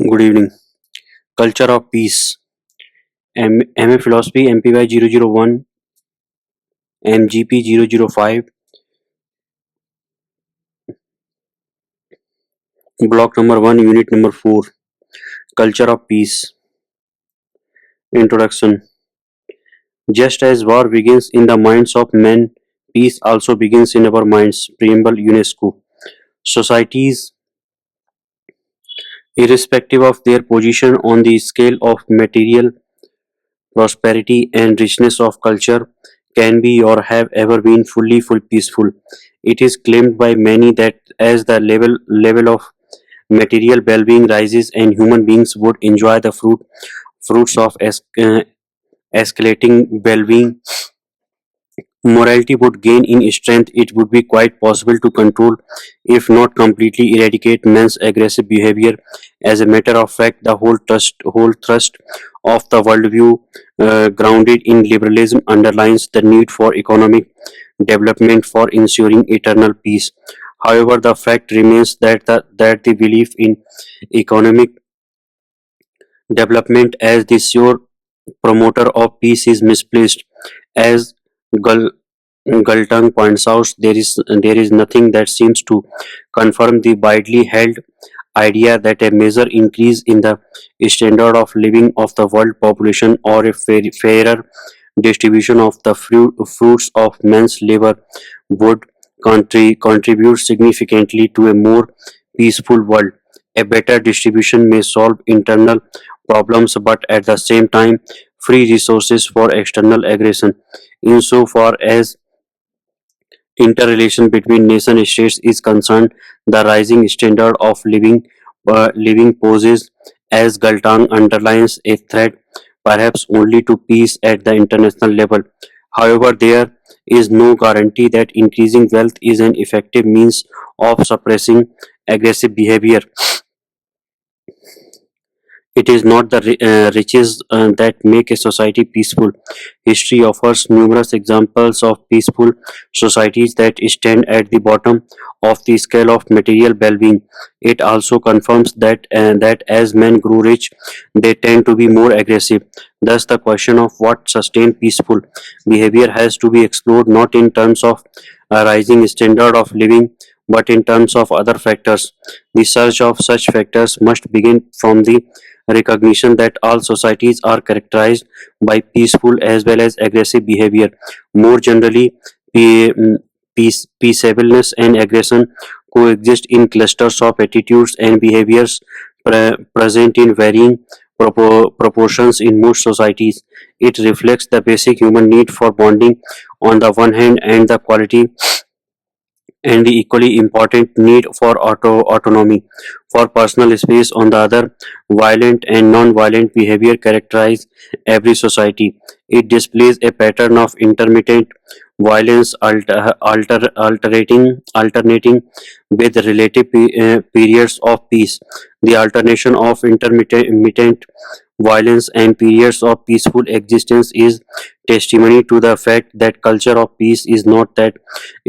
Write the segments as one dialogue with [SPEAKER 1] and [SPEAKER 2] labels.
[SPEAKER 1] Good evening. Culture of Peace. MA Philosophy MPY 001 MGP 005 Block number 1 Unit number 4 Culture of Peace. Introduction. Just as war begins in the minds of men, peace also begins in our minds. Preamble UNESCO. Societies, irrespective of their position on the scale of material prosperity and richness of culture, can be or have ever been fully peaceful. It is claimed by many that as the level of material well-being rises and human beings would enjoy the fruits of escalating well-being, morality would gain in strength. It would be quite possible to control, if not completely eradicate, men's aggressive behavior. As a matter of fact, the whole thrust of the worldview, grounded in liberalism, underlines the need for economic development for ensuring eternal peace. However, the fact remains that the belief in economic development as the sure promoter of peace is misplaced. As Gal- Galtung points out, there is nothing that seems to confirm the widely held idea that a major increase in the standard of living of the world population or a fairer distribution of the fruits of men's labor would contribute significantly to a more peaceful world. A better distribution may solve internal problems but at the same time free resources for external aggression. Insofar as interrelation between nation states is concerned, the rising standard of living poses, as Galtung underlines, a threat perhaps only to peace at the international level. However, there is no guarantee that increasing wealth is an effective means of suppressing aggressive behavior. It is not the riches that make a society peaceful. History offers numerous examples of peaceful societies that stand at the bottom of the scale of material well-being. It also confirms that as men grow rich, they tend to be more aggressive. Thus, the question of what sustains peaceful behavior has to be explored not in terms of a rising standard of living, but in terms of other factors. The search of such factors must begin from the recognition that all societies are characterized by peaceful as well as aggressive behavior. More generally, peaceableness and aggression coexist in clusters of attitudes and behaviors present in varying proportions in most societies. It reflects the basic human need for bonding on the one hand and the quality and the equally important need for autonomy for personal space on the other. Violent and non-violent behavior characterize every society. It displays a pattern of intermittent violence alternating with relative periods of peace. The alternation of intermittent violence and periods of peaceful existence is testimony to the fact that culture of peace is not that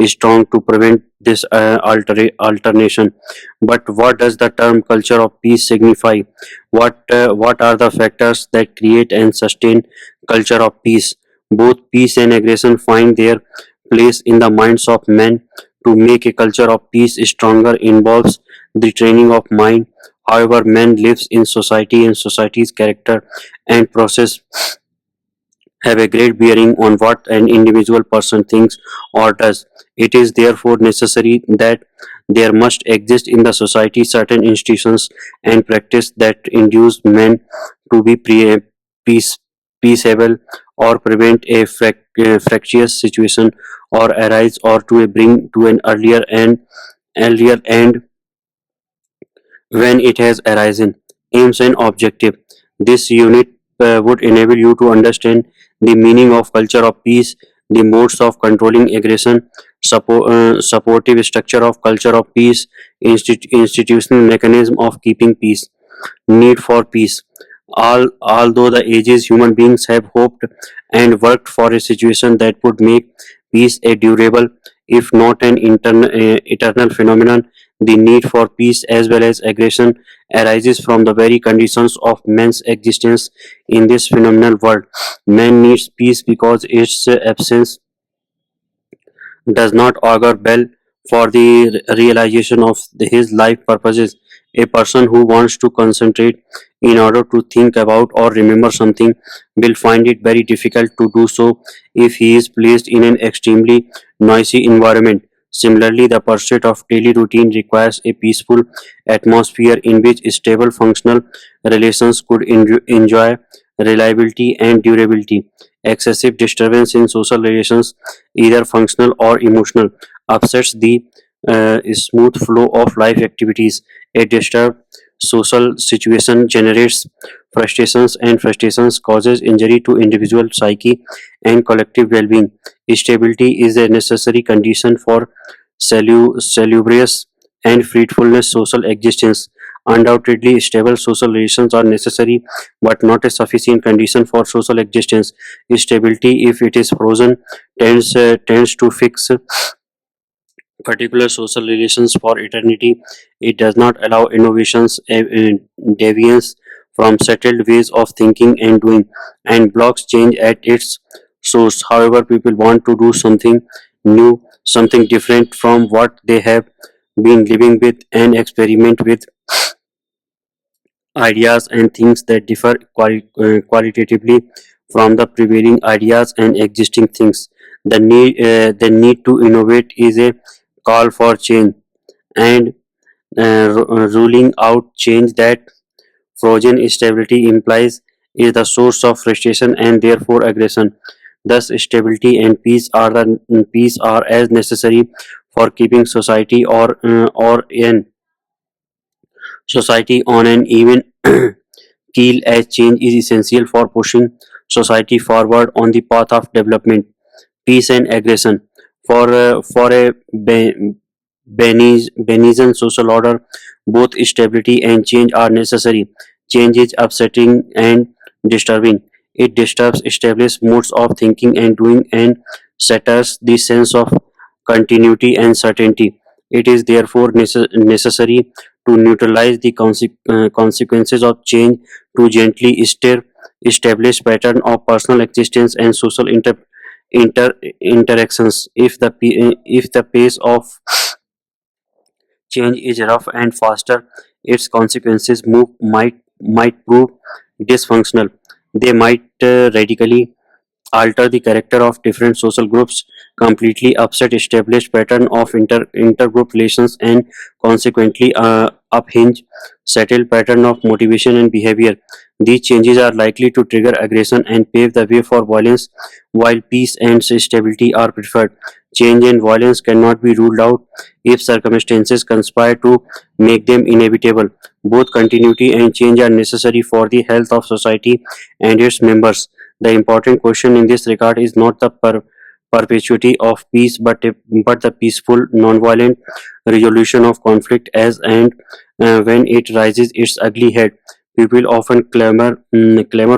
[SPEAKER 1] strong to prevent this alternation. But what does the term culture of peace signify? What are the factors that create and sustain culture of peace? Both peace and aggression find their place in the minds of men. To make a culture of peace stronger involves the training of mind. However, man lives in society and society's character and process have a great bearing on what an individual person thinks or does. It is therefore necessary that there must exist in the society certain institutions and practice that induce men to be peace, peaceable or prevent a fractious situation or arise or to bring to an earlier end when it has arisen. Aims and objective. This unit would enable you to understand the meaning of culture of peace, the modes of controlling aggression, supportive structure of culture of peace, institutional mechanism of keeping peace, need for peace. Although the ages human beings have hoped and worked for a situation that would make peace a durable, if not an eternal phenomenon, The need for peace as well as aggression arises from the very conditions of man's existence in this phenomenal world. Man needs peace because its absence does not augur well for the realization of his life purposes. A person who wants to concentrate in order to think about or remember something will find it very difficult to do so if he is placed in an extremely noisy environment. Similarly, the pursuit of daily routine requires a peaceful atmosphere in which stable functional relations could enjoy reliability and durability. Excessive disturbance in social relations, either functional or emotional, upsets the smooth flow of life activities. A disturbed social situation generates frustrations, and frustrations causes injury to individual psyche and collective well-being. Stability is a necessary condition for salubrious and fruitfulness social existence. Undoubtedly, stable social relations are necessary but not a sufficient condition for social existence. Stability, if it is frozen, tends to fix particular social relations for eternity. It does not allow innovations, deviance from settled ways of thinking and doing, and blocks change at its source. However, people want to do something new, something different from what they have been living with, and experiment with ideas and things that differ qualitatively from the prevailing ideas and existing things. The need to innovate is a call for change, and ruling out change that frozen stability implies is the source of frustration and therefore aggression. Thus, stability and peace are as necessary for keeping society on an even keel as change is essential for pushing society forward on the path of development, peace, and aggression. For a benign social order, both stability and change are necessary. Change is upsetting and disturbing. It disturbs established modes of thinking and doing and shatters the sense of continuity and certainty. It is therefore necessary to neutralize the consequences of change, to gently steer establish pattern of personal existence and social interactions. If the pace of change is rough and faster, its consequences might prove dysfunctional. They might radically alter the character of different social groups, completely upset established pattern of intergroup relations, and consequently uphinge settled pattern of motivation and behavior. These changes are likely to trigger aggression and pave the way for violence, while peace and stability are preferred. Change and violence cannot be ruled out if circumstances conspire to make them inevitable. Both continuity and change are necessary for the health of society and its members. The important question in this regard is not the perpetuity of peace, but the peaceful, non-violent resolution of conflict as and when it rises its ugly head. People often clamor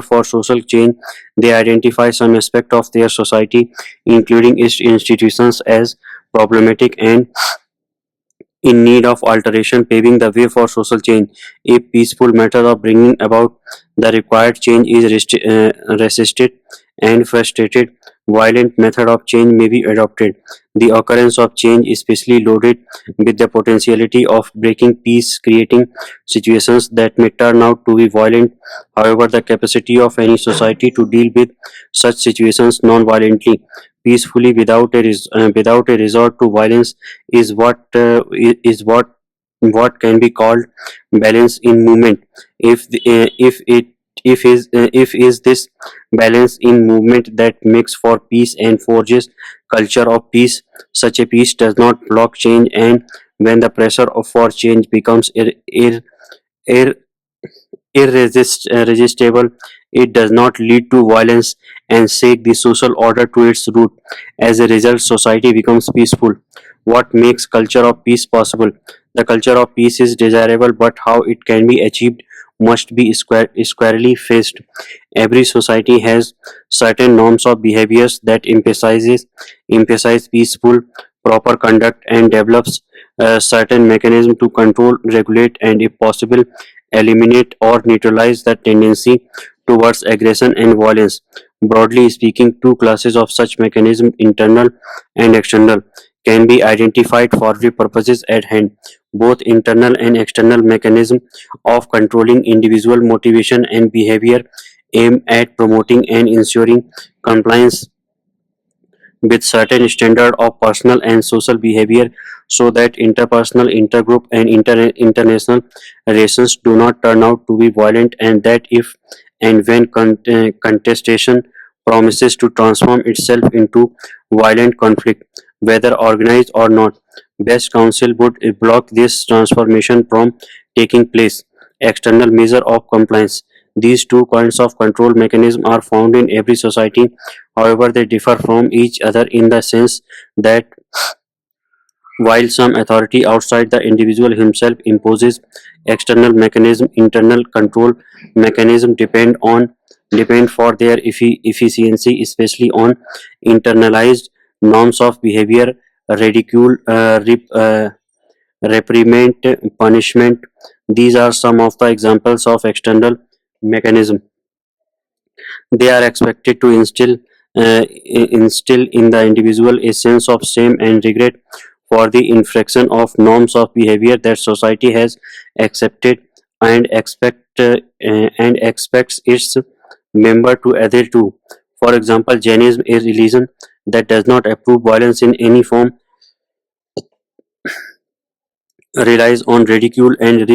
[SPEAKER 1] for social change. They identify some aspect of their society, including its institutions, as problematic and in need of alteration, paving the way for social change. A peaceful method of bringing about the required change is resisted and frustrated. Violent method of change may be adopted. The occurrence of change is especially loaded with the potentiality of breaking peace, creating situations that may turn out to be violent. However, the capacity of any society to deal with such situations non-violently, peacefully, without a resort to violence is what can be called balance in movement. If is this balance in movement that makes for peace and forges culture of peace. Such a peace does not block change, and when the pressure for change becomes ir- irresistible, it does not lead to violence and shake the social order to its root. As a result, society becomes peaceful. What makes culture of peace possible? The culture of peace is desirable, but how it can be achieved must be squarely faced. Every society has certain norms of behaviors that emphasize peaceful proper conduct and develops certain mechanism to control, regulate, and if possible, eliminate or neutralize the tendency towards aggression and violence. Broadly speaking, two classes of such mechanism, internal and external, can be identified for the purposes at hand. Both internal and external mechanism of controlling individual motivation and behavior aim at promoting and ensuring compliance with certain standard of personal and social behavior so that interpersonal, intergroup, and international relations do not turn out to be violent, and that if and when contestation promises to transform itself into violent conflict, whether organized or not, best counsel would block this transformation from taking place. External measure of compliance. These two kinds of control mechanism are found in every society. However, they differ from each other in the sense that while some authority outside the individual himself imposes external mechanism, internal control mechanism depend for their efficiency, especially on internalized norms of behavior, ridicule, reprimand, punishment. These are some of the examples of external mechanism. They are expected to instill in the individual a sense of shame and regret for the infraction of norms of behavior that society has accepted and expects its member to adhere to. For example, Jainism, a religion that does not approve violence in any form, relies on ridicule and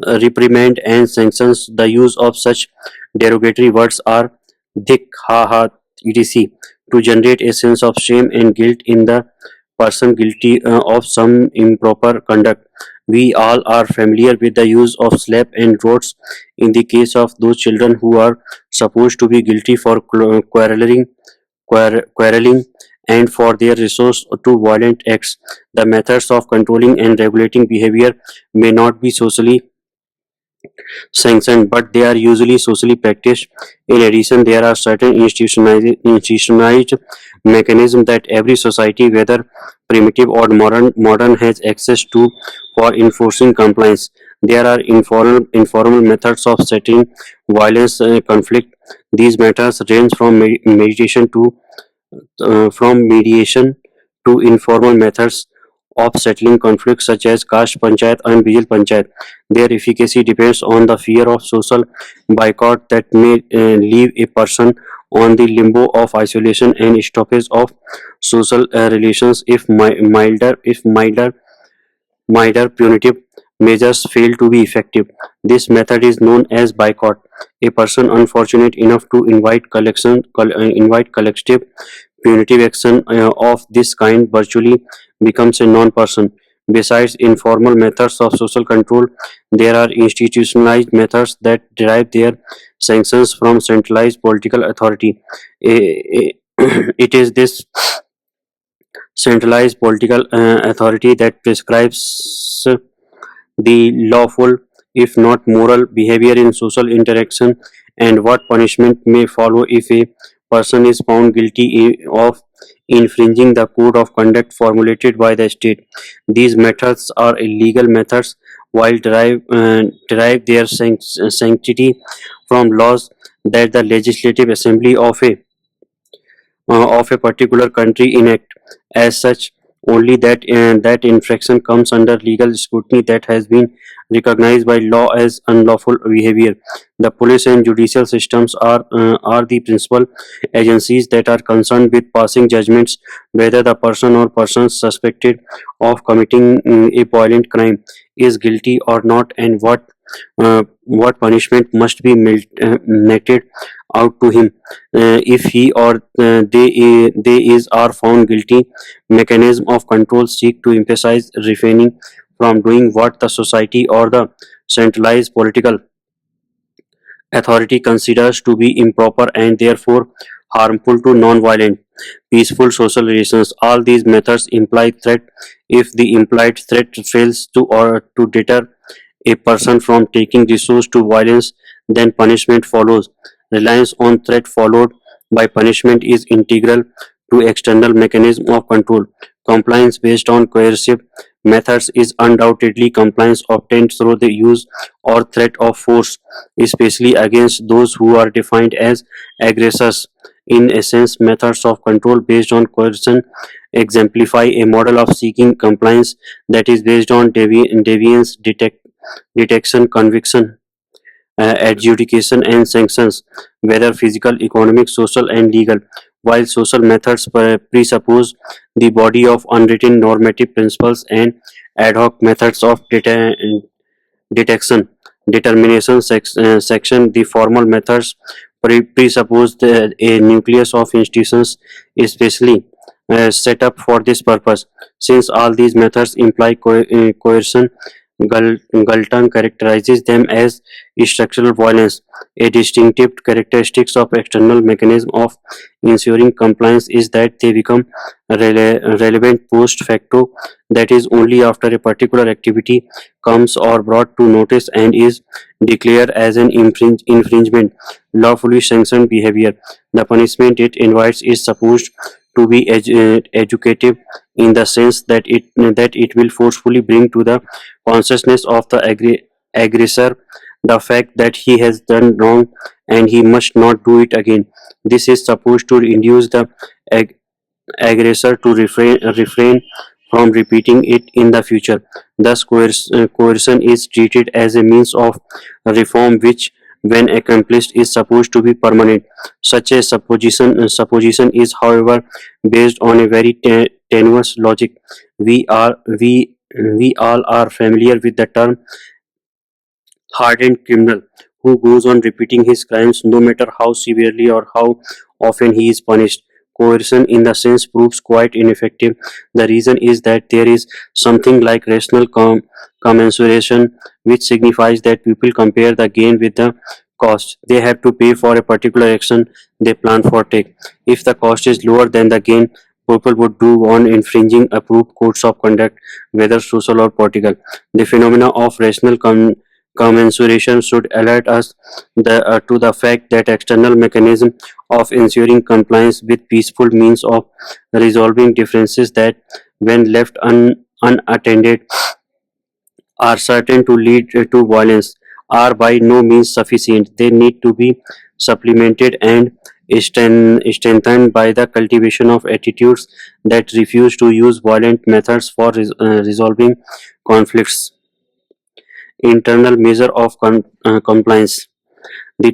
[SPEAKER 1] reprimand and sanctions. The use of such derogatory words are dik, ha ha, etc. to generate a sense of shame and guilt in the person guilty of some improper conduct. We all are familiar with the use of slap and rods in the case of those children who are supposed to be guilty for quarreling and for their resource to violent acts. The methods of controlling and regulating behavior may not be socially sanctioned, but they are usually socially practiced. In addition, there are certain institutionalized mechanisms that every society, whether primitive or modern has access to for enforcing compliance. There are informal methods of settling violence conflict. These methods range from mediation to informal methods of settling conflicts such as caste panchayat and bijil panchayat. Their efficacy depends on the fear of social boycott that may leave a person on the limbo of isolation and stoppage of social relations if milder punitive measures fail to be effective. This method is known as boycott. A person unfortunate enough to invite collective punitive action of this kind virtually becomes a non-person. Besides informal methods of social control, there are institutionalized methods that derive their sanctions from centralized political authority. It is this centralized political authority that prescribes the lawful, if not moral, behavior in social interaction and what punishment may follow if a person is found guilty of infringing the code of conduct formulated by the state. These methods are illegal methods while derive their sanctity from laws that the legislative assembly of a particular country enact. As such, only that infraction comes under legal scrutiny that has been recognized by law as unlawful behavior. The police and judicial systems are the principal agencies that are concerned with passing judgments whether the person or persons suspected of committing a violent crime is guilty or not, and what punishment must be meted out to him if he or they is are found guilty. Mechanism of control seek to emphasize refraining from doing what the society or the centralized political authority considers to be improper and therefore harmful to non-violent, peaceful social relations. All these methods imply threat. If the implied threat fails to or to deter a person from taking resource to violence, then punishment follows. Reliance on threat followed by punishment is integral to external mechanism of control. Compliance based on coercive methods is undoubtedly compliance obtained through the use or threat of force, especially against those who are defined as aggressors. In essence, methods of control based on coercion exemplify a model of seeking compliance that is based on deviance, detection, conviction, adjudication, and sanctions, whether physical, economic, social, and legal. While social methods presuppose the body of unwritten normative principles and ad hoc methods of detection, determination section, the formal methods presuppose a nucleus of institutions especially set up for this purpose. Since all these methods imply coercion, Galton characterizes them as structural violence. A distinctive characteristic of external mechanism of ensuring compliance is that they become relevant post facto, that is, only after a particular activity comes or brought to notice and is declared as an infringement, lawfully sanctioned behavior. The punishment it invites is supposed to be educative in the sense that it will forcefully bring to the consciousness of the aggressor the fact that he has done wrong and he must not do it again. This is supposed to induce the ag- aggressor to refrain from repeating it in the future. Thus, coercion is treated as a means of reform which, when accomplished, is supposed to be permanent. Such a supposition is, however, based on a very tenuous logic. We are we all are familiar with the term hardened criminal who goes on repeating his crimes no matter how severely or how often he is punished. Coercion, in the sense, proves quite ineffective. The reason is that there is something like rational commensuration, which signifies that people compare the gain with the cost they have to pay for a particular action they plan for take. If the cost is lower than the gain, people would do on infringing approved codes of conduct, whether social or political. The phenomena of rational commensuration should alert us to the fact that external mechanism of ensuring compliance with peaceful means of resolving differences that, when left unattended, are certain to lead to violence, are by no means sufficient. They need to be supplemented and strengthened by the cultivation of attitudes that refuse to use violent methods for resolving conflicts. Internal measure of compliance. The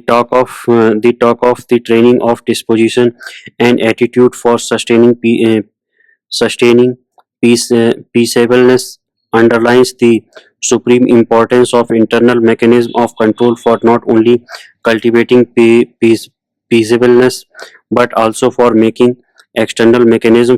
[SPEAKER 1] training of disposition and attitude for sustaining peaceableness underlines the supreme importance of internal mechanism of control for not only cultivating peaceableness but also for making external mechanism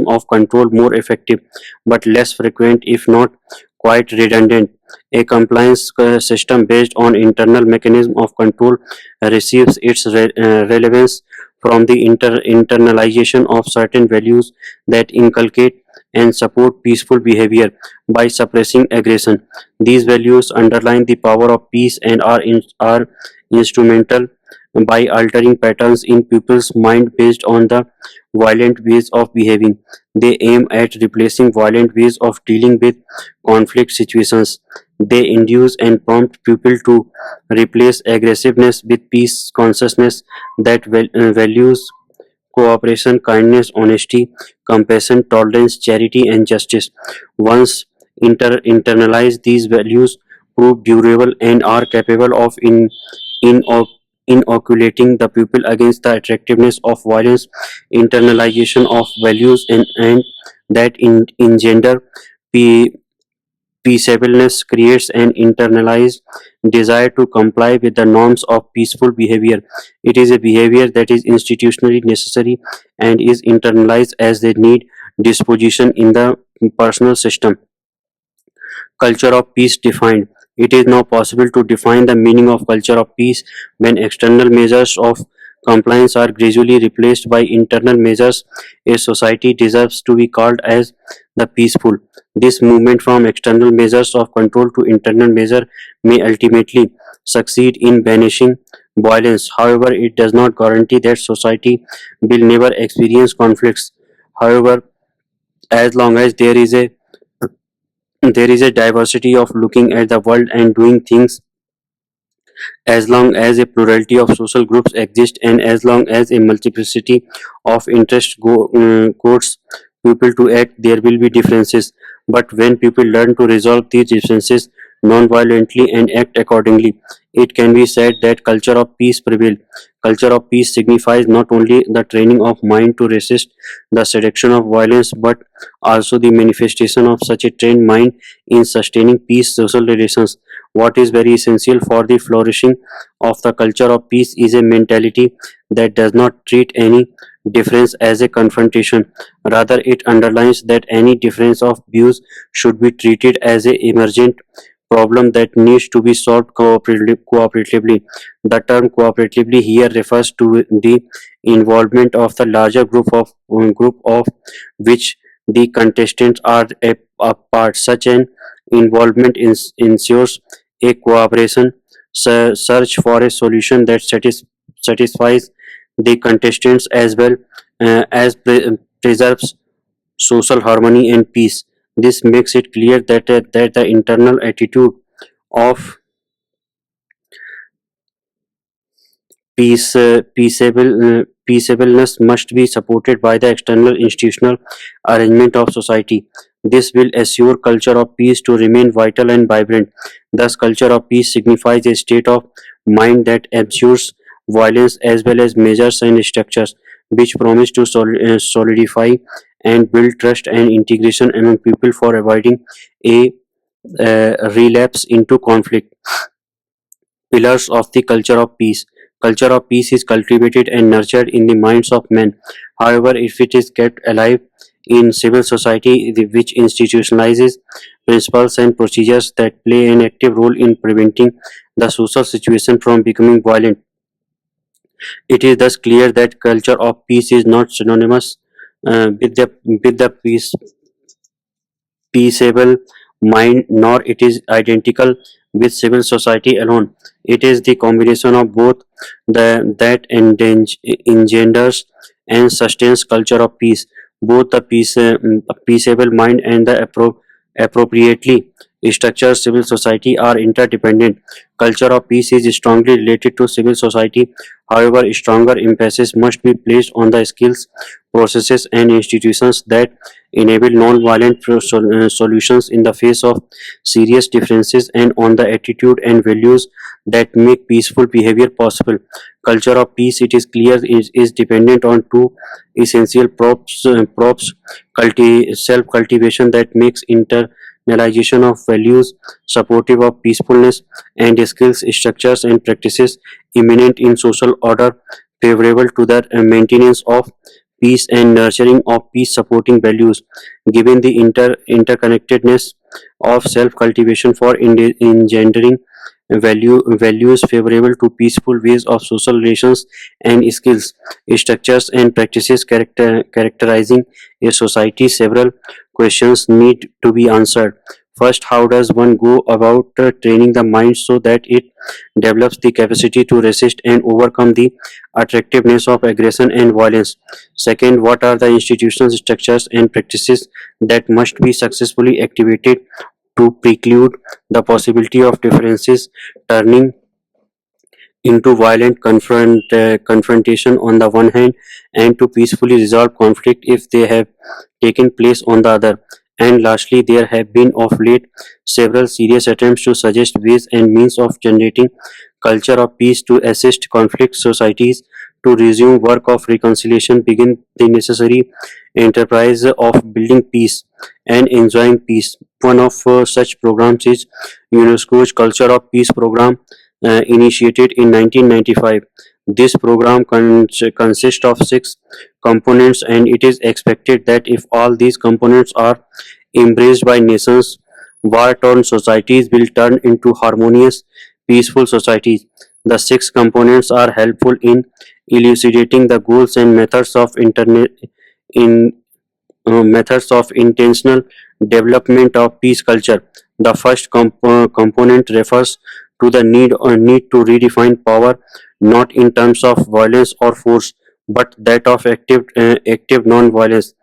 [SPEAKER 1] of control more effective but less frequent, if not quite redundant. A compliance system based on internal mechanism of control receives its relevance from the internalization of certain values that inculcate and support peaceful behavior by suppressing aggression. These values underline the power of peace and are instrumental by altering patterns in people's mind based on the violent ways of behaving. They aim at replacing violent ways of dealing with conflict situations. They induce and prompt people to replace aggressiveness with peace consciousness that values cooperation, kindness, honesty, compassion, tolerance, charity, and justice. Once internalize, these values prove durable and are capable of in, inoculating the people against the attractiveness of violence. Internalization of values and that engender pe- peaceableness creates an internalized desire to comply with the norms of peaceful behavior. It is a behavior that is institutionally necessary and is internalized as a need disposition in the personal system. Culture of peace defined. It is now possible to define the meaning of culture of peace when external measures of compliance are gradually replaced by internal measures. A society deserves to be called as the peaceful. This movement from external measures of control to internal measure may ultimately succeed in banishing violence. However, it does not guarantee that society will never experience conflicts. However, as long as there is a diversity of looking at the world and doing things, as long as a plurality of social groups exist, and as long as a multiplicity of interest codes people to act, there will be differences. But when people learn to resolve these differences non-violently and act accordingly, it can be said that culture of peace prevail. Culture of peace signifies not only the training of mind to resist the seduction of violence, but also the manifestation of such a trained mind in sustaining peace social relations. What is very essential for the flourishing of the culture of peace is a mentality that does not treat any difference as a confrontation. Rather, it underlines that any difference of views should be treated as a emergent problem that needs to be solved cooperatively. The term cooperatively here refers to the involvement of the larger group of which the contestants are a part. Such an involvement ensures a cooperation search for a solution that satisfies the contestants as well as preserves social harmony and peace. This makes it clear that the internal attitude of peaceableness must be supported by the external institutional arrangement of society. This will assure culture of peace to remain vital and vibrant. Thus, culture of peace signifies a state of mind that abjures violence as well as measures and structures which promise to solidify and build trust and integration among people for avoiding a relapse into conflict. Pillars of the culture of peace. Culture of peace is cultivated and nurtured in the minds of men. However, if it is kept alive in civil society, which institutionalizes principles and procedures that play an active role in preventing the social situation from becoming violent, it is thus clear that culture of peace is not synonymous with the peaceable mind, nor it is identical with civil society alone. It is the combination of both that engenders and sustains culture of peace. Both the peaceable mind and the appropriately structured civil society are interdependent. Culture of peace is strongly related to civil society. However, stronger emphasis must be placed on the skills, processes, and institutions that enable non-violent solutions in the face of serious differences, and on the attitude and values that make peaceful behavior possible. Culture of peace, it is clear, is dependent on two essential props self-cultivation that makes internalization of values supportive of peacefulness, and skills, structures, and practices imminent in social order favorable to the maintenance of peace and nurturing of peace supporting values. Given the interconnectedness of self cultivation for engendering values favorable to peaceful ways of social relations, and skills, structures, and practices characterizing a society, several questions need to be answered. First, how does one go about training the mind so that it develops the capacity to resist and overcome the attractiveness of aggression and violence? Second, what are the institutional structures and practices that must be successfully activated to preclude the possibility of differences turning into violent confrontation on the one hand, and to peacefully resolve conflict if they have taken place on the other? And lastly, there have been of late several serious attempts to suggest ways and means of generating culture of peace to assist conflict societies to resume work of reconciliation, begin the necessary enterprise of building peace and enjoying peace. One of such programs is UNESCO's Culture of Peace program, initiated in 1995. This program consists of six components, and it is expected that if all these components are embraced by nations, war-torn societies will turn into harmonious, peaceful societies. The six components are helpful in elucidating the goals and in methods of intentional development of peace culture. The first component refers to the need to redefine power not in terms of violence or force, but that of active non-violence.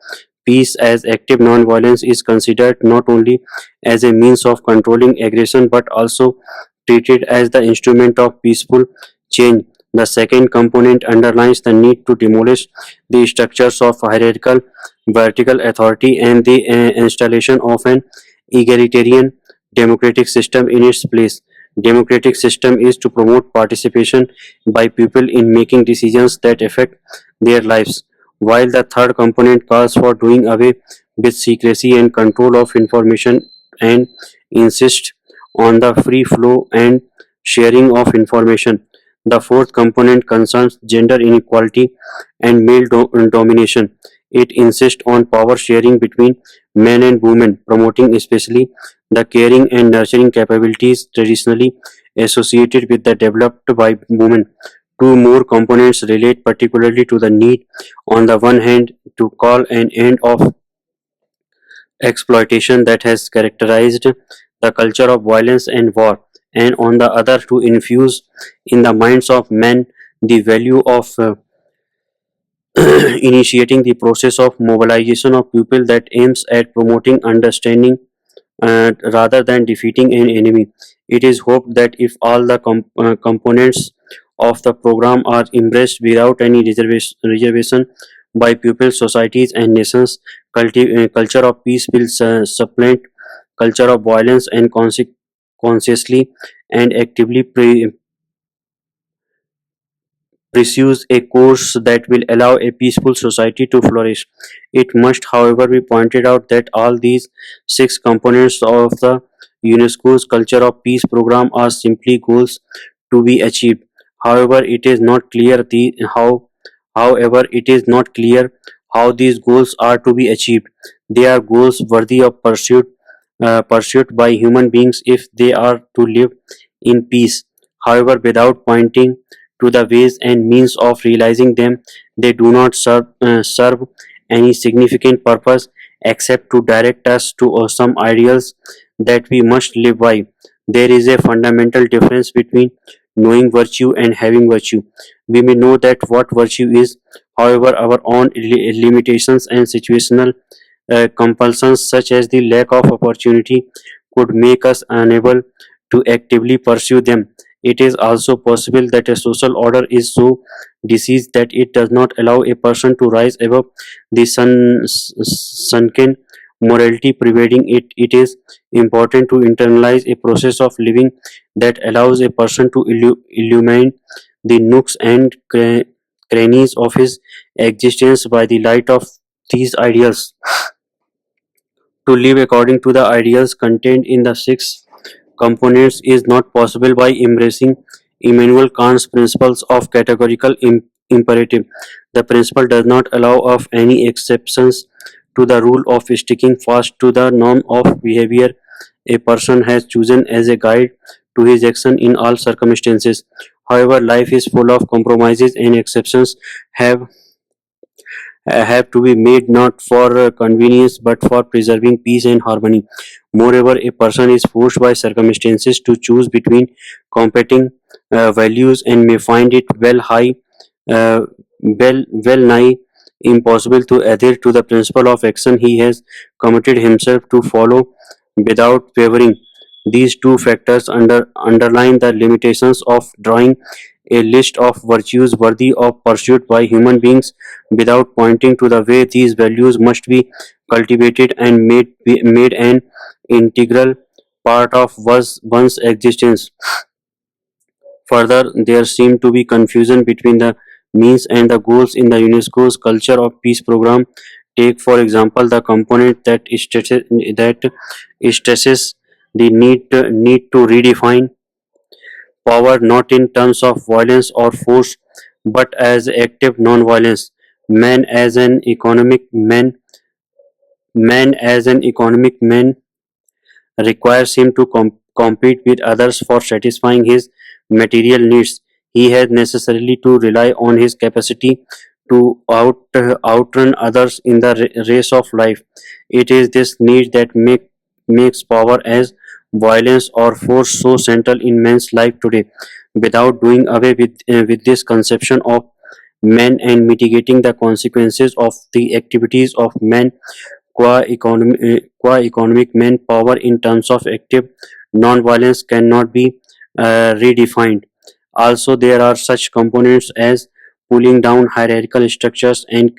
[SPEAKER 1] Peace as active non-violence is considered not only as a means of controlling aggression but also treated as the instrument of peaceful change. The second component underlines the need to demolish the structures of hierarchical vertical authority and the installation of an egalitarian democratic system in its place. Democratic system is to promote participation by people in making decisions that affect their lives, while the third component calls for doing away with secrecy and control of information and insists on the free flow and sharing of information. The fourth component concerns gender inequality and male domination. It insists on power sharing between men and women, promoting especially the caring and nurturing capabilities traditionally associated with the developed by women. Two more components relate particularly to the need, on the one hand, to call an end of exploitation that has characterized the culture of violence and war, and on the other, to infuse in the minds of men the value of initiating the process of mobilization of people that aims at promoting understanding rather than defeating an enemy. It is hoped that if all the components of the program are embraced without any reservation by people, societies, and nations, culture of peace will supplant culture of violence and consciously and actively pursues a course that will allow a peaceful society to flourish. It must, however, be pointed out that all these six components of the UNESCO's Culture of Peace program are simply goals to be achieved. However, it is not clear how these goals are to be achieved. They are goals worthy of pursuit by human beings if they are to live in peace. However, without pointing to the ways and means of realizing them, they do not serve any significant purpose except to direct us to some ideals that we must live by. There is a fundamental difference between knowing virtue and having virtue. We may know that what virtue is, however, our own limitations and situational compulsions, such as the lack of opportunity, could make us unable to actively pursue them. It is also possible that a social order is so diseased that it does not allow a person to rise above the sunken morality pervading it. It is important to internalize a process of living that allows a person to illumine the nooks and crannies of his existence by the light of these ideals. To live according to the ideals contained in the six components is not possible by embracing Immanuel Kant's principles of categorical imperative. The principle does not allow of any exceptions to the rule of sticking fast to the norm of behavior a person has chosen as a guide to his action in all circumstances. However, life is full of compromises and exceptions have to be made not for convenience but for preserving peace and harmony. Moreover, a person is forced by circumstances to choose between competing values and may find it uh, well nigh impossible to adhere to the principle of action he has committed himself to follow without wavering. These two factors underline the limitations of drawing a list of virtues worthy of pursuit by human beings without pointing to the way these values must be cultivated and made an integral part of one's existence. Further, there seems to be confusion between the means and the goals in the UNESCO's Culture of Peace program. Take, for example, the component that stresses the need to redefine power not in terms of violence or force, but as active non-violence. Man as an economic man, man as an economic man requires him to compete with others for satisfying his material needs. He has necessarily to rely on his capacity to outrun others in the race of life. It is this need that makes power as violence, or force so central in man's life today. Without doing away with this conception of man and mitigating the consequences of the activities of man, qua economic manpower in terms of active non-violence cannot be redefined. Also, there are such components as pulling down hierarchical structures and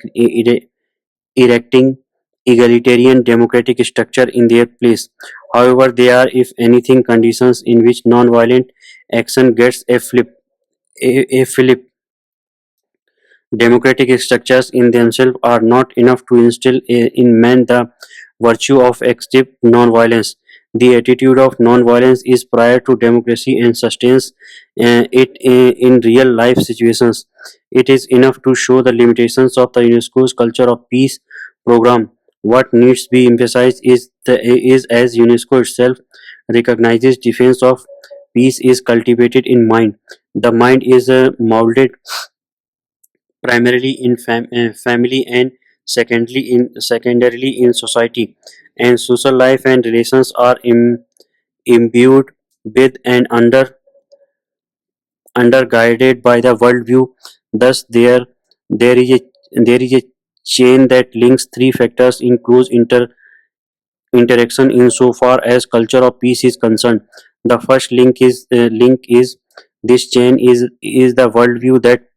[SPEAKER 1] erecting egalitarian democratic structure in their place. However, they are, if anything, conditions in which non-violent action gets a flip. Democratic structures in themselves are not enough to instill in man the virtue of active nonviolence. The attitude of nonviolence is prior to democracy and sustains it in real life situations. It is enough to show the limitations of the UNESCO's culture of peace program. What needs to be emphasized is as UNESCO itself recognizes defense of peace is cultivated in mind. The mind is molded primarily in family and secondarily in society, and social life and relations are imbued with and under guided by the worldview. Thus there is a chain that links three factors in close interaction insofar as culture of peace is concerned. The first link is this chain is the worldview that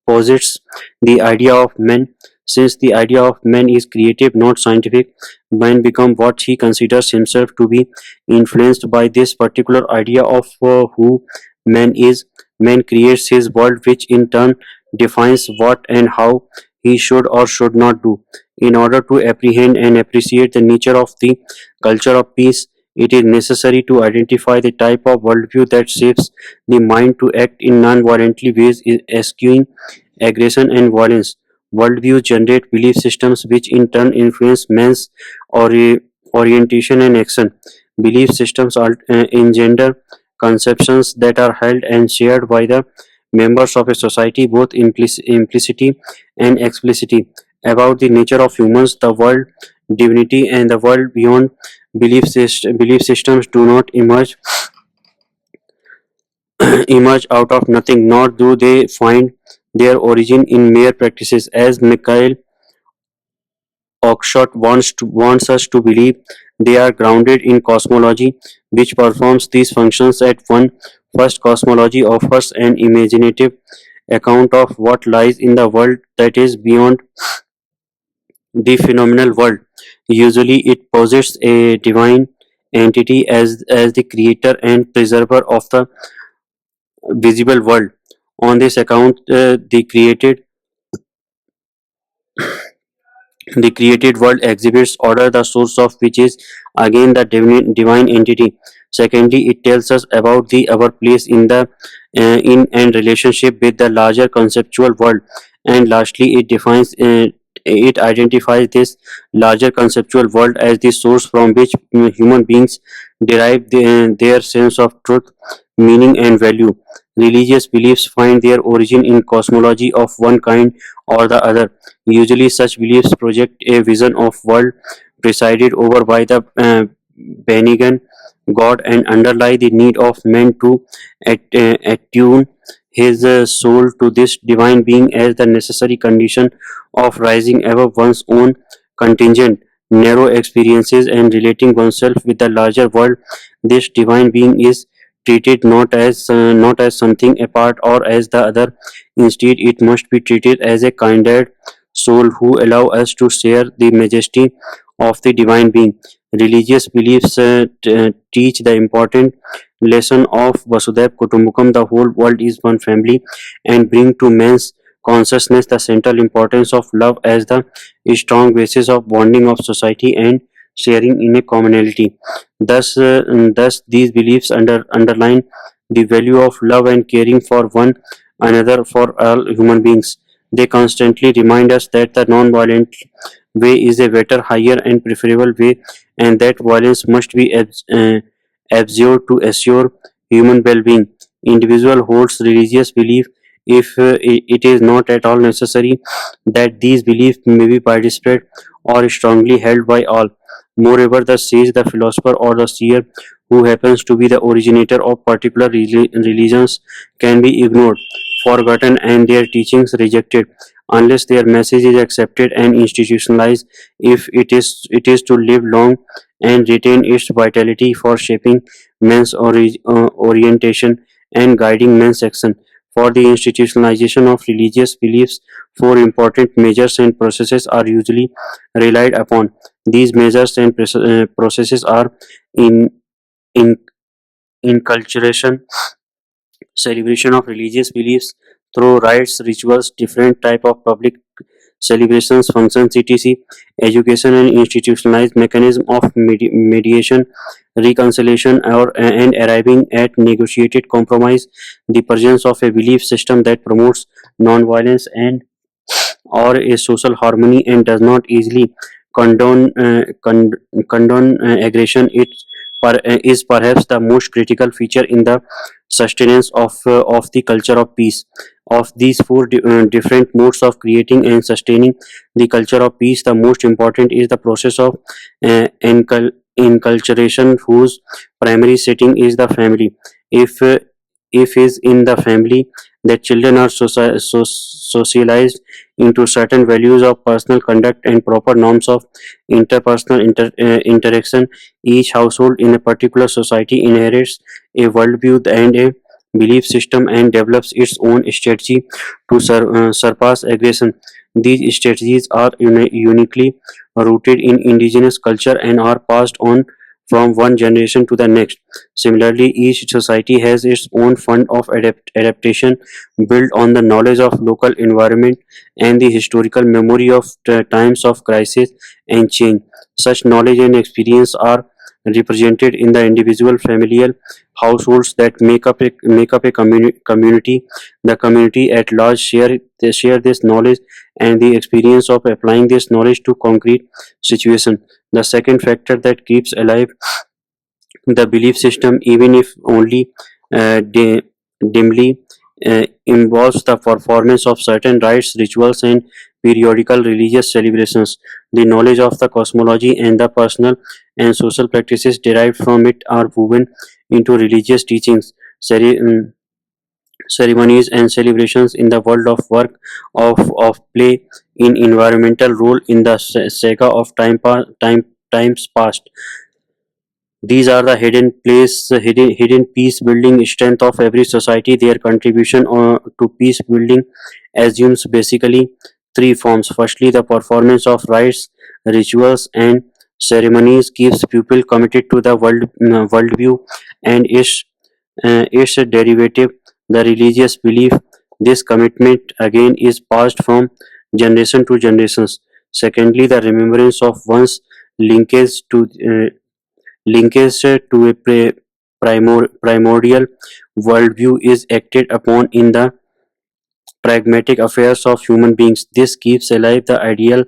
[SPEAKER 1] posits the idea of man. Since the idea of man is creative, not scientific, man becomes what he considers himself to be. Influenced by this particular idea of who man is, man creates his world, which in turn defines what and how he should or should not do. In order to apprehend and appreciate the nature of the culture of peace, it is necessary to identify the type of worldview that shapes the mind to act in non-violently ways, eschewing aggression and violence. Worldviews generate belief systems which in turn influence man's orientation and action. Belief systems engender conceptions that are held and shared by the members of a society, both implicitly and explicitly, about the nature of humans, the world, divinity, and the world beyond. Belief systems do not emerge out of nothing, nor do they find their origin in mere practices. As Mikhail Oakeshott wants us to believe, they are grounded in cosmology, which performs these functions at one. First, cosmology offers an imaginative account of what lies in the world that is beyond the phenomenal world. Usually, it posits a divine entity as the creator and preserver of the visible world. On this account, the created world exhibits order, the source of which is again the divine entity. Secondly, it tells us about the our place in the in and relationship with the larger conceptual world. And lastly, it identifies this larger conceptual world as the source from which human beings derive their sense of truth, meaning, and value. Religious beliefs find their origin in cosmology of one kind or the other. Usually, such beliefs project a vision of world presided over by the Benigan God and underlie the need of man to attune his soul to this divine being as the necessary condition of rising above one's own contingent, narrow experiences and relating oneself with the larger world. This divine being is treated not as something apart or as the other. Instead, it must be treated as a kindred soul who allow us to share the majesty of the divine being. Religious beliefs teach the important lesson of Vasudhaiv Kutumbakam, the whole world is one family, and bring to man's consciousness the central importance of love as the strong basis of bonding of society and sharing in a commonality. Thus, these beliefs underline the value of love and caring for one another for all human beings. They constantly remind us that the non-violent way is a better, higher, and preferable way, and that violence must be abjured to assure human well-being. Individual holds religious belief if it is not at all necessary that these beliefs may be widespread or strongly held by all. Moreover, the sage, the philosopher, or the seer who happens to be the originator of particular religions, can be ignored, forgotten, and their teachings rejected unless their message is accepted and institutionalized. If it is to live long and retain its vitality for shaping men's orientation and guiding men's action. For the institutionalization of religious beliefs, four important measures and processes are usually relied upon. These measures and processes are in in inculturation, celebration of religious beliefs through rites, rituals, different type of public celebrations, functions, etc., education and institutionalized mechanism of mediation, reconciliation, or and arriving at negotiated compromise, the presence of a belief system that promotes non-violence and or a social harmony and does not easily condone aggression. Is perhaps the most critical feature in the sustenance of the culture of peace. Of these four different modes of creating and sustaining the culture of peace, the most important is the process of inculturation, whose primary setting is the family. If is in the family that children are socialized into certain values of personal conduct and proper norms of interpersonal interaction. Each household in a particular society inherits a worldview and a belief system and develops its own strategy to surpass aggression. These strategies are uniquely rooted in indigenous culture and are passed on from one generation to the next. Similarly, each society has its own fund of adaptation built on the knowledge of local environment and the historical memory of the times of crisis and change. Such knowledge and experience are represented in the individual familial households that make up a community. The community at large share this knowledge and the experience of applying this knowledge to concrete situation. The second factor that keeps alive the belief system, even if only dimly, involves the performance of certain rites, rituals, and periodical religious celebrations. The knowledge of the cosmology and the personal and social practices derived from it are woven into religious teachings, ceremonies, and celebrations in the world of work, of play, in environmental role in the saga of times past. These are the hidden peace building strength of every society. Their contribution to peace building assumes basically three forms. Firstly, the performance of rites, rituals, and ceremonies keeps people committed to the worldview and its derivative, the religious belief. This commitment again is passed from generation to generations. Secondly, the remembrance of one's linkage to a primordial worldview is acted upon in the pragmatic affairs of human beings. This keeps alive the ideal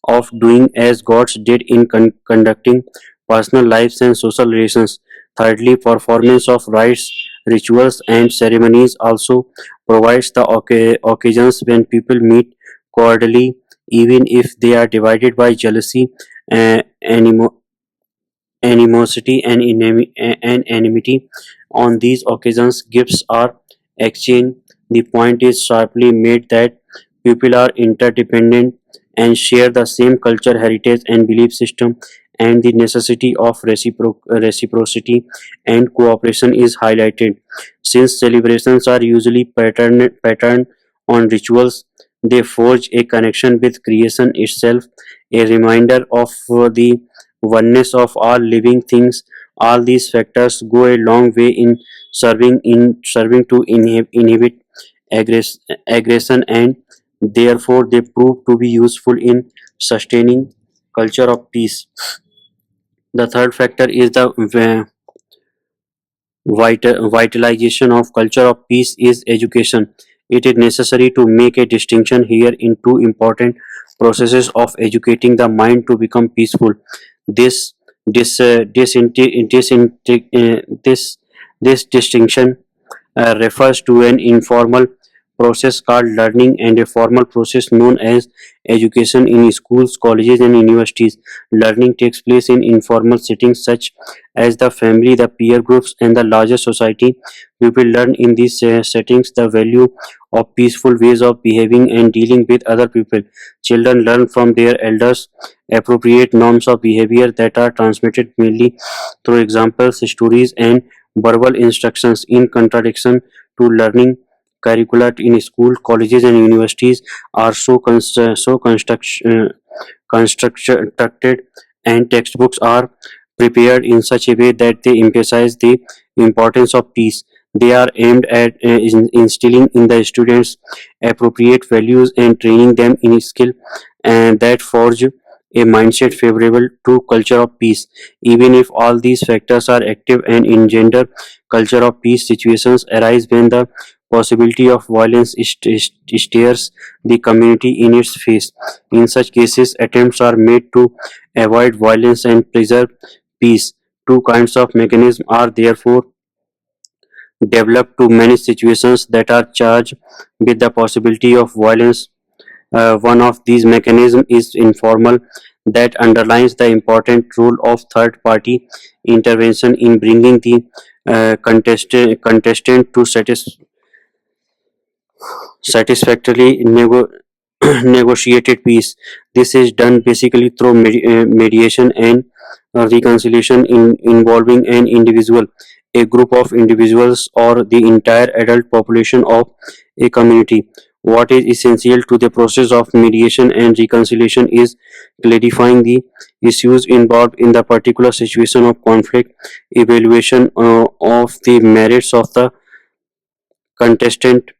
[SPEAKER 1] of doing as gods did in conducting personal lives and social relations. Thirdly, performance of rites, rituals, and ceremonies also provides the occasions when people meet cordially, even if they are divided by jealousy, uh, animo- animosity, and enmity. On these occasions, gifts are exchanged. The point is sharply made that people are interdependent and share the same culture, heritage, and belief system, and the necessity of reciprocity and cooperation is highlighted. Since celebrations are usually patterned on rituals, they forge a connection with creation itself, a reminder of the oneness of all living things. All these factors go a long way in serving to inhibit aggression, and therefore they prove to be useful in sustaining culture of peace. The third factor is the vitalization of culture of peace is education. It is necessary to make a distinction here in two important processes of educating the mind to become peaceful. This this disinti- disinti- this this distinction refers to an informal process called learning and a formal process known as education in schools, colleges, and universities. Learning takes place in informal settings such as the family, the peer groups, and the larger society. People learn in these settings the value of peaceful ways of behaving and dealing with other people. Children learn from their elders appropriate norms of behavior that are transmitted mainly through examples, stories, and verbal instructions. In contradiction to learning curricula in school, colleges, and universities are constructed, and textbooks are prepared in such a way that they emphasize the importance of peace. They are aimed at instilling in the students appropriate values and training them in skill and that forge a mindset favorable to culture of peace. Even if all these factors are active and engender culture of peace, situations arise when the possibility of violence stares the community in its face. In such cases, attempts are made to avoid violence and preserve peace. Two kinds of mechanisms are therefore developed to manage situations that are charged with the possibility of violence. One of these mechanisms is informal, that underlines the important role of third party intervention in bringing the contestant to satisfactorily negotiated peace. This is done basically through mediation and reconciliation involving an individual, a group of individuals, or the entire adult population of a community. What is essential to the process of mediation and reconciliation is clarifying the issues involved in the particular situation of conflict, evaluation of the merits of the contestant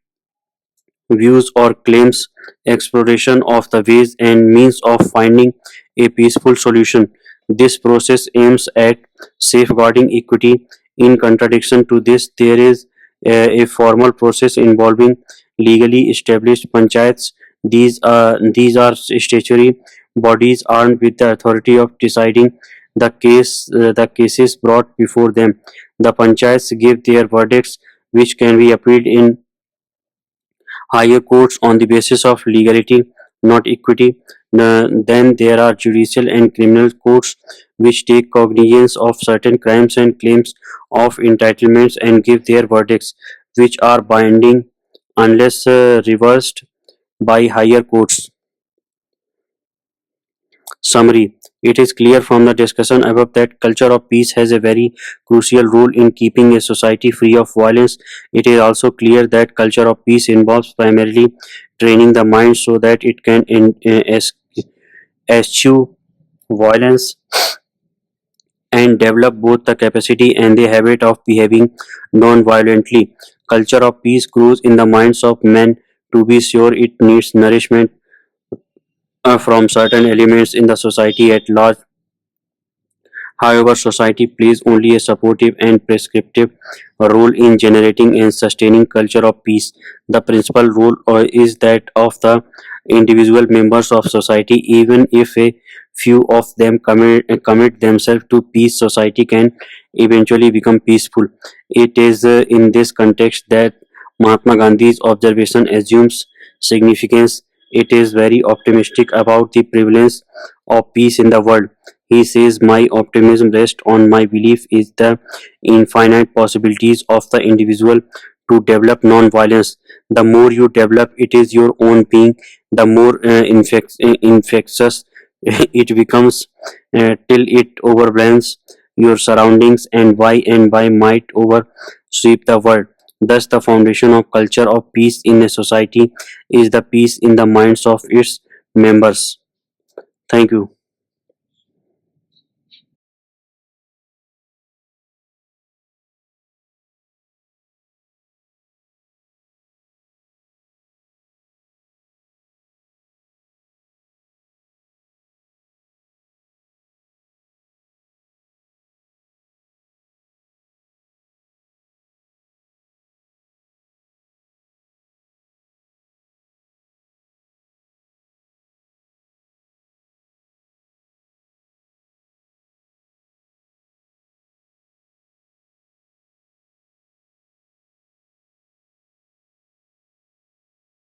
[SPEAKER 1] views or claims, exploration of the ways and means of finding a peaceful solution. This process aims at safeguarding equity. In contradiction to this, there is a formal process involving legally established panchayats. These are statutory bodies armed with the authority of deciding the cases brought before them. The panchayats give their verdicts, which can be appealed in higher courts on the basis of legality, not equity. Then there are judicial and criminal courts which take cognizance of certain crimes and claims of entitlements and give their verdicts, which are binding unless reversed by higher courts. Summary: it is clear from the discussion above that culture of peace has a very crucial role in keeping a society free of violence. It is also clear that culture of peace involves primarily training the mind so that it can eschew violence and develop both the capacity and the habit of behaving non-violently. Culture of peace grows in the minds of men. To be sure, it needs nourishment from certain elements in the society at large. However, society plays only a supportive and prescriptive role in generating and sustaining culture of peace. The principal role is that of the individual members of society. Even if a few of them commit themselves to peace, society can eventually become peaceful. It is in this context that Mahatma Gandhi's observation assumes significance. It is very optimistic about the prevalence of peace in the world. He says, my optimism rests on my belief is the infinite possibilities of the individual to develop non-violence. The more you develop it is your own being, the more infectious it becomes till it overwhelms your surroundings and by might oversweep the world. Thus, the foundation of culture of peace in a society is the peace in the minds of its members. Thank you.